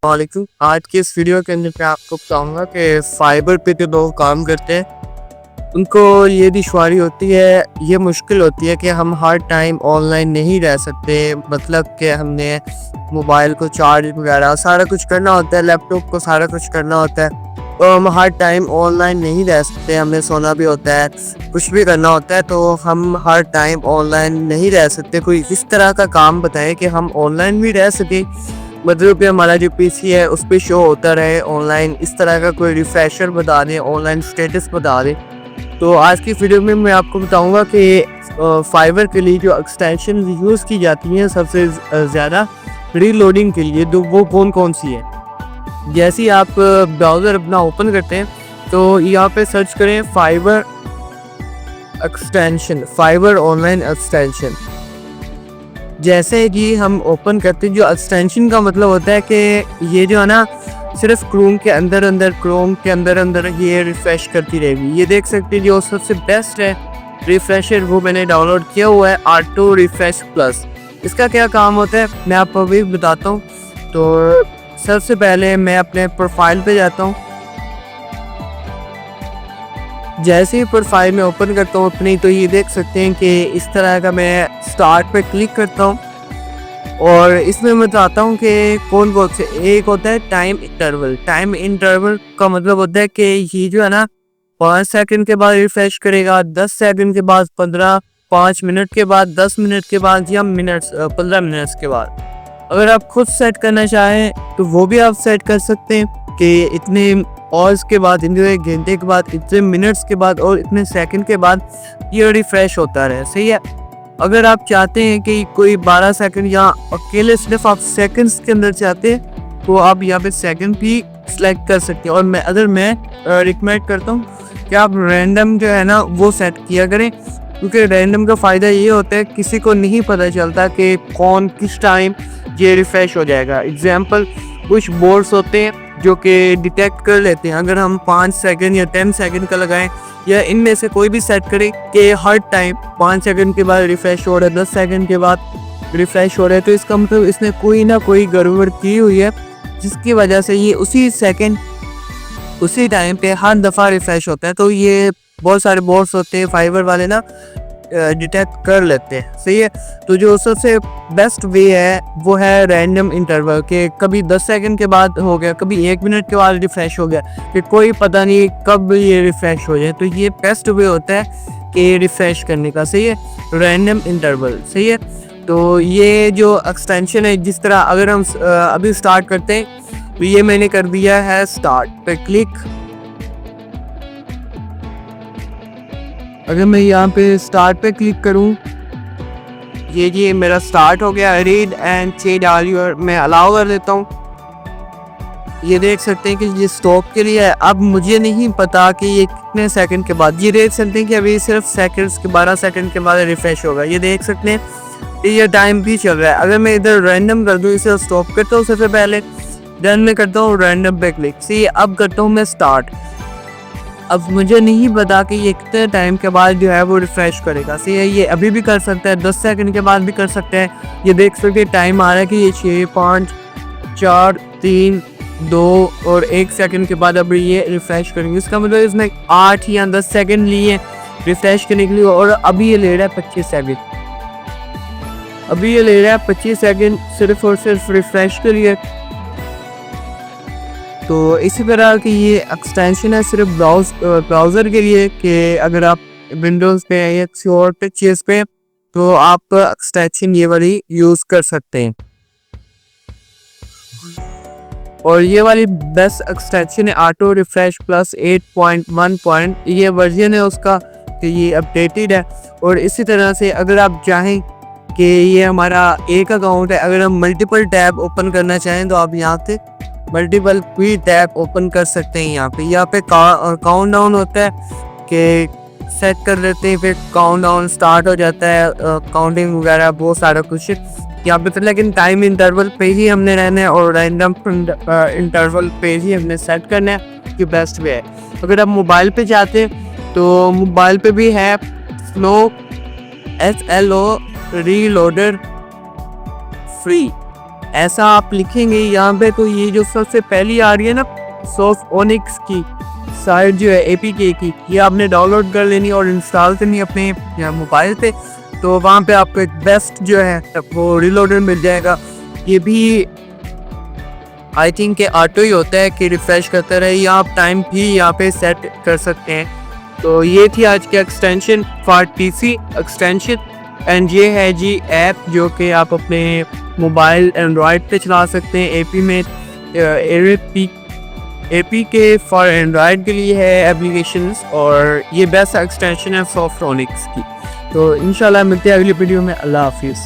वालेकुम। आज की इस वीडियो के अंदर मैं आपको बताऊंगा कि फाइबर पे जो लोग काम करते हैं उनको ये दुश्वारी होती है, ये मुश्किल होती है कि हम हर टाइम ऑनलाइन नहीं रह सकते। मतलब कि हमने मोबाइल को चार्ज वगैरह सारा कुछ करना होता है, लैपटॉप को सारा कुछ करना होता है, तो हम हर टाइम ऑनलाइन नहीं रह सकते। हमें सोना भी होता है, कुछ भी करना होता है, तो हम हर टाइम ऑनलाइन नहीं रह सकते। कोई इस तरह का काम बताएं कि हम ऑनलाइन भी रह सके, मतलब कि हमारा जो पीसी है उस पर शो होता रहे ऑनलाइन। इस तरह का कोई रिफ्रेशर बता दें, ऑनलाइन स्टेटस बता दें। तो आज की वीडियो में मैं आपको बताऊंगा कि फाइबर के लिए जो एक्सटेंशन यूज़ की जाती हैं सबसे ज़्यादा रीलोडिंग के लिए, तो वो कौन कौन सी है। जैसे ही आप ब्राउज़र अपना ओपन करते हैं तो यहाँ पे सर्च करें fibre extension, fibre online extension. जैसे कि हम ओपन करते हैं, जो एक्सटेंशन का मतलब होता है कि ये जो है ना सिर्फ क्रोम के अंदर ये रिफ्रेश करती रहेगी। ये देख सकते हैं जो सबसे बेस्ट है रिफ्रेशर, वो मैंने डाउनलोड किया हुआ है, ऑटो रिफ्रेश प्लस। इसका क्या काम होता है मैं आपको अभी बताता हूँ। तो सबसे पहले मैं अपने प्रोफाइल पे जाता हूँ। जैसे ही प्रोफाइल में ओपन करता हूँ अपनी, तो ये देख सकते हैं कि इस तरह का मैं स्टार्ट पे क्लिक करता हूँ और इसमें मैं बताता हूँ कि कौन कौन से। एक होता है टाइम इंटरवल। टाइम इंटरवल का मतलब होता है कि ये जो है ना 5 सेकंड के बाद रिफ्रेश करेगा, 10 सेकंड के बाद 15, 5 मिनट के बाद, 10 मिनट के बाद, या 15 मिनट्स के बाद। अगर आप खुद सेट करना चाहें तो वो भी आप सेट कर सकते हैं कि इतने ऑर्स के बाद, इतने घंटे के बाद, इतने मिनट्स के बाद और इतने सेकंड के बाद ये रिफ्रेश होता रहे। सही है। अगर आप चाहते हैं कि कोई 12 सेकंड या अकेले सिर्फ आप सेकंड्स के अंदर चाहते हैं तो आप यहाँ पे सेकंड भी सिलेक्ट कर सकते हैं। और मैं रिकमेंड करता हूँ कि आप रैंडम जो है ना वो सेट किया करें, क्योंकि रैंडम का फ़ायदा ये होता है किसी को नहीं पता चलता कि कौन किस टाइम ये रिफ्रेश हो जाएगा। एग्जाम्पल, कुछ बोर्ड्स होते हैं जो कि डिटेक्ट कर लेते हैं। अगर हम 5 सेकंड या 10 सेकंड का लगाएं या इनमें से कोई भी सेट करें कि हर टाइम 5 सेकंड के बाद रिफ्रेश हो रहा है, 10 सेकंड के बाद रिफ्रेश हो रहा है, तो इसका मतलब इसने कोई ना कोई गड़बड़ की हुई है, जिसकी वजह से ये उसी सेकंड उसी टाइम पे हर दफ़ा रिफ्रेश होता है। तो ये बहुत सारे बोर्ड्स होते हैं फाइबर वाले ना डिटेक्ट कर लेते हैं। सही है। तो जो सबसे बेस्ट वे है वो है रैंडम इंटरवल, के कभी 10 सेकंड के बाद हो गया, कभी 1 मिनट के बाद रिफ्रेश हो गया, कि कोई पता नहीं कब ये रिफ्रेश हो जाए। तो ये बेस्ट वे होता है कि रिफ्रेश करने का। सही है, रैंडम इंटरवल। सही है। तो ये जो एक्सटेंशन है, जिस तरह अगर हम अभी स्टार्ट करते हैं, तो ये मैंने कर दिया है स्टार्ट पे क्लिक। अगर मैं यहाँ पे स्टार्ट पे क्लिक करूँ, ये मेरा स्टार्ट हो गया। Read and change are your, मैं अलाउ कर देता हूँ। ये देख सकते हैं कि ये स्टॉप के लिए है। अब मुझे नहीं पता कि ये कितने सेकंड के बाद, ये देख सकते हैं कि अभी सिर्फ सेकंड्स के 12 सेकंड के बाद रिफ्रेश होगा। ये देख सकते हैं ये टाइम भी चल रहा है। अगर मैं इधर रैंडम कर दूँ, इसे स्टॉप करता हूँ, सबसे पहले डन में करता हूँ रैंडम पे क्लिक। सी अब करता हूँ मैं स्टार्ट। अब मुझे नहीं पता कि ये कितने टाइम के बाद जो है वो रिफ्रेश करेगा। सही है, ये अभी भी कर सकता है, 10 सेकंड के बाद भी कर सकते हैं। ये देख सकते हैं टाइम आ रहा है कि ये 6, 5, 4, 3, 2 और 1 सेकंड के बाद अब ये रिफ्रेश करेंगे। इसका मतलब इसने 8 या 10 सेकंड लिए रिफ्रेश करने के लिए, और अभी ये ले रहा है 25 सेकंड। अभी ये ले रहा है 25 सेकंड सिर्फ और सिर्फ रिफ्रेश के लिए। तो इसी तरह की ये एक्सटेंशन है सिर्फ ब्राउज़र के लिए, कि अगर आप विंडोज़ पे या किसी और पे चीज़ पे, तो आप एक्सटेंशन ये वाली यूज़ कर सकते हैं। और ये वाली बेस्ट एक्सटेंशन है ऑटो रिफ्रेश प्लस 8.1 ये वर्जन है उसका, कि ये अपडेटेड है। और इसी तरह से अगर आप चाहें कि ये हमारा एक अकाउंट है, अगर हम मल्टीपल टैब ओपन करना चाहें तो आप यहाँ से मल्टीपल भी टैब ओपन कर सकते हैं। यहाँ पे काउंट डाउन होता है कि सेट कर लेते हैं, फिर काउंट डाउन स्टार्ट हो जाता है, काउंटिंग वगैरह बहुत सारा कुछ यहाँ पे। लेकिन टाइम इंटरवल पे ही हमने रहना है और रैंडम इंटरवल पे ही हमने सेट करना है कि बेस्ट वे है। अगर आप मोबाइल पे जाते हैं तो मोबाइल पे भी है SLO रीलोडर फ्री। ऐसा आप लिखेंगे यहाँ पे तो ये जो सबसे पहली आ रही है ना सॉफ्टओनिक्स की साइट जो है APK की, ये आपने डाउनलोड कर लेनी और इंस्टॉल करनी अपने मोबाइल पे। तो वहाँ पे आपको एक बेस्ट जो है वो रीलोडर मिल जाएगा। ये भी आई थिंक के ऑटो ही होता है कि रिफ्रेश करते रहे, या आप टाइम भी यहाँ पे सेट कर सकते हैं। तो ये थी आज की extension for TC extension. And ये है जी ऐप जो कि आप अपने मोबाइल एंड्रॉयड पे चला सकते हैं। APK फॉर एंड्रॉयड के लिए है एप्लीकेशंस, और ये बेस्ट एक्सटेंशन है सॉफ्टओनिक्स की। तो इंशाल्लाह मिलते हैं अगली वीडियो में। अल्लाह हाफिज़।